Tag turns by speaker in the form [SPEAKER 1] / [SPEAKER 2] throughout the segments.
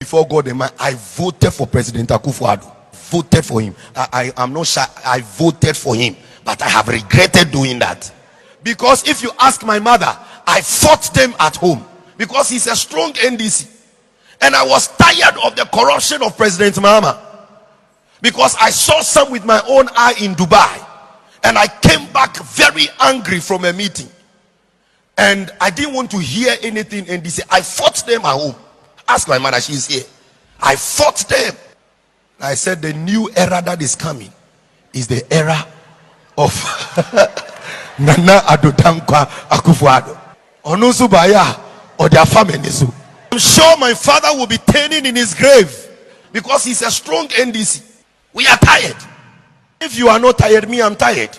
[SPEAKER 1] before God and man, I voted for President Akufo-Addo. Voted for him. I'm not sure. I voted for him, but I have regretted doing that. Because if you ask my mother, I fought them at home because he's a strong NDC, and I was tired of the corruption of President Mahama, because I saw some with my own eye in Dubai, and I came back very angry from a meeting, and I didn't want to hear anything NDC. I fought them at home. Ask my mother, she's here. I fought them. I said the new era that is coming is the era of Nana Addo Dankwa Akufo-Addo. Onusubaya or their family. I'm sure my father will be turning in his grave because he's a strong NDC. We are tired. If you are not tired, me, I'm tired.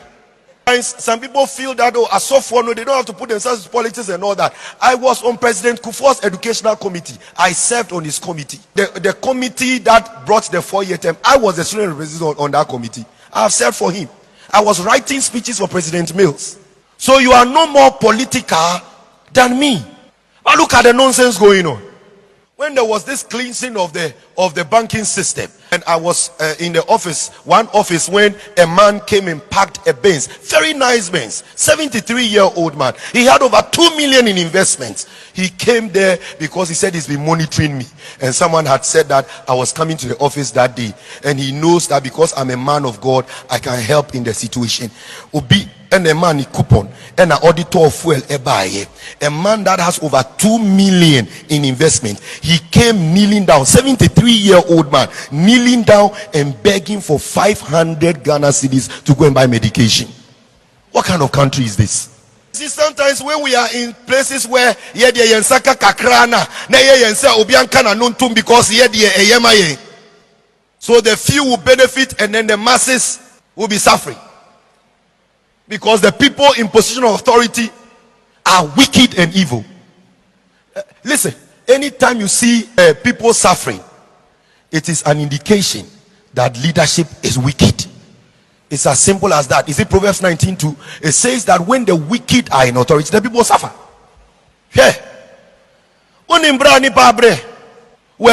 [SPEAKER 1] Some people feel that, oh, as software, no, they don't have to put themselves in politics and all that. I was on President Kufuor's educational committee. I served on his committee. The committee that brought the 4-year term, I was the student representative on that committee. I have served for him. I was writing speeches for President Mills. So you are no more political than me. But look at the nonsense going on. When there was this cleansing of the banking system, and I was in the office, one office, when a man came and packed a Benz, very nice Benz, 73-year-old man. He had over 2 million in investments. He came there because he said he's been monitoring me, and someone had said that I was coming to the office that day, and he knows that because I'm a man of God, I can help in the situation. Obi and a man coupon and an auditor of fuel a man that has over 2 million in investment. He came kneeling down, 73-year-old man kneeling down and begging for 500 Ghana cedis to go and buy medication. What kind of country is this? See, sometimes when we are in places where because so the few will benefit and then the masses will be suffering. Because the people in position of authority are wicked and evil. Listen, anytime you see people suffering, it is an indication that leadership is wicked. It's as simple as that. Is it Proverbs 19:2? It says that when the wicked are in authority, the people suffer. Yeah. We're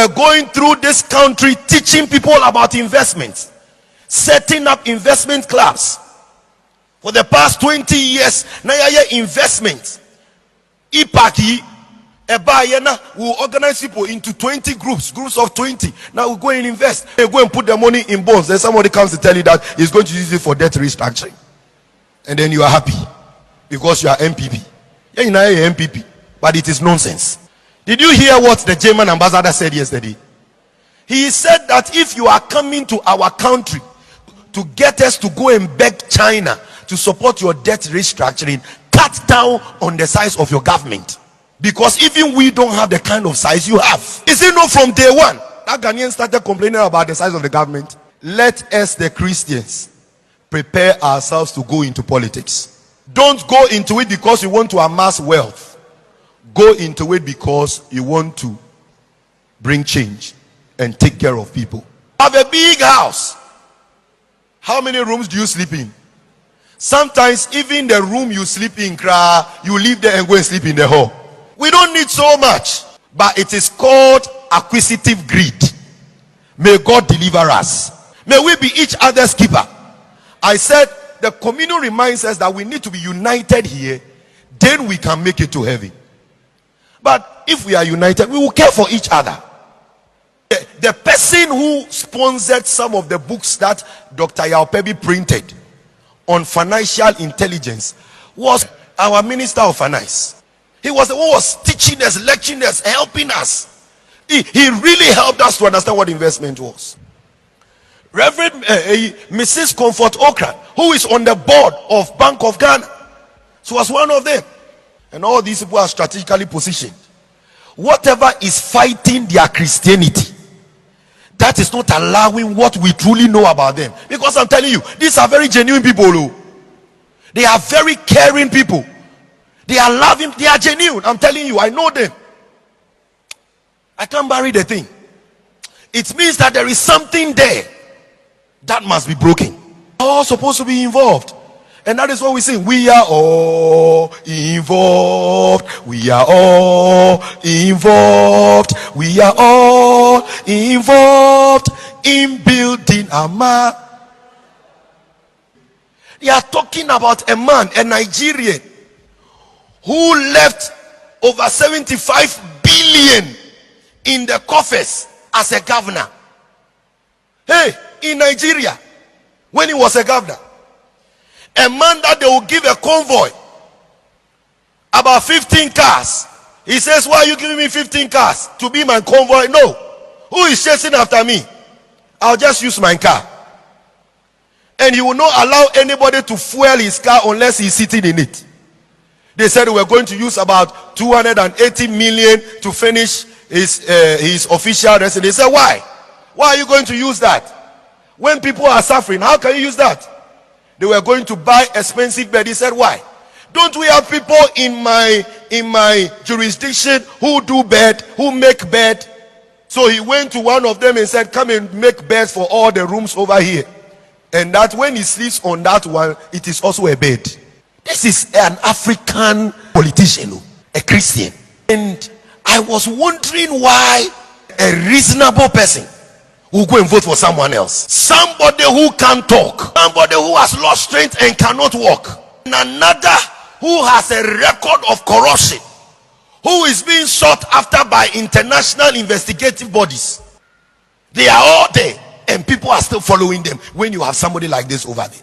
[SPEAKER 1] going through this country teaching people about investments, setting up investment clubs. For the past 20 years, investment. IPACI, will organize people into 20 groups of 20. Now we go and invest. They go and put the money in bonds. Then somebody comes to tell you that he's going to use it for debt restructuring. And then you are happy because you are MPP. Yeah, you know you're MPP, but it is nonsense. Did you hear what the German ambassador said yesterday? He said that if you are coming to our country to get us to go and beg China to support your debt restructuring, cut down on the size of your government, because even we don't have the kind of size you have. Is it not from day one that Ghanaians started complaining about the size of the government? Let us, the Christians, prepare ourselves to go into politics. Don't go into it because you want to amass wealth. Go into it because you want to bring change and take care of people. Have a big house. How many rooms do you sleep in? Sometimes even the room you sleep in, you leave there and go and sleep in the hall. We don't need so much, but it is called acquisitive greed. May God deliver us. May we be each other's keeper. I said the communion reminds us that we need to be united here, then we can make it to heaven. But if we are united, we will care for each other. The person who sponsored some of the books that Dr. Yao-Pebi printed on financial intelligence was our Minister of Finance. He was the one who was teaching us, lecturing us, helping us. He really helped us to understand what investment was. Reverend Mrs. Comfort Okran, who is on the board of Bank of Ghana, she was one of them. And all these people are strategically positioned. Whatever is fighting their Christianity, that is not allowing what we truly know about them. Because I'm telling you, these are very genuine people. They are very caring people. They are loving, they are genuine. I'm telling you, I know them. I can't bury the thing. It means that there is something there that must be broken. All supposed to be involved. And that is what we sing. We are all involved. We are all involved. We are all involved in building a man. They are talking about a man, a Nigerian, who left over 75 billion in the coffers as a governor. Hey, in Nigeria, when he was a governor, a man that they will give a convoy about 15 cars. He says, why are you giving me 15 cars to be my convoy? No. Who is chasing after me? I'll just use my car. And he will not allow anybody to fuel his car unless he's sitting in it. They said we're going to use about 280 million to finish his official residence. They said, why? Why are you going to use that? When people are suffering, how can you use that? They were going to buy expensive bed. He said, why? Don't we have people in my jurisdiction who do bed, who make bed? So he went to one of them and said, come and make beds for all the rooms over here. And that when he sleeps on that one, it is also a bed. This is an African politician, a Christian. And I was wondering why a reasonable person will go and vote for someone else. Somebody who can't talk, somebody who has lost strength and cannot walk, and another who has a record of corruption, who is being sought after by international investigative bodies. They are all there, and people are still following them. When you have somebody like this over there,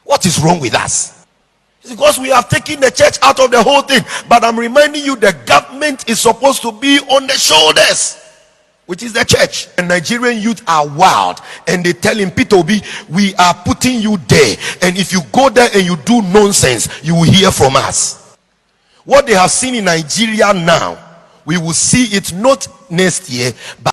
[SPEAKER 1] what is wrong with us? It's because we have taken the church out of the whole thing. But I'm reminding you, the government is supposed to be on the shoulders, which is the church. And Nigerian youth are wild, and they tell him, Peter Obi, we are putting you there, and if you go there and you do nonsense, you will hear from us. What they have seen in Nigeria now, we will see it not next year, but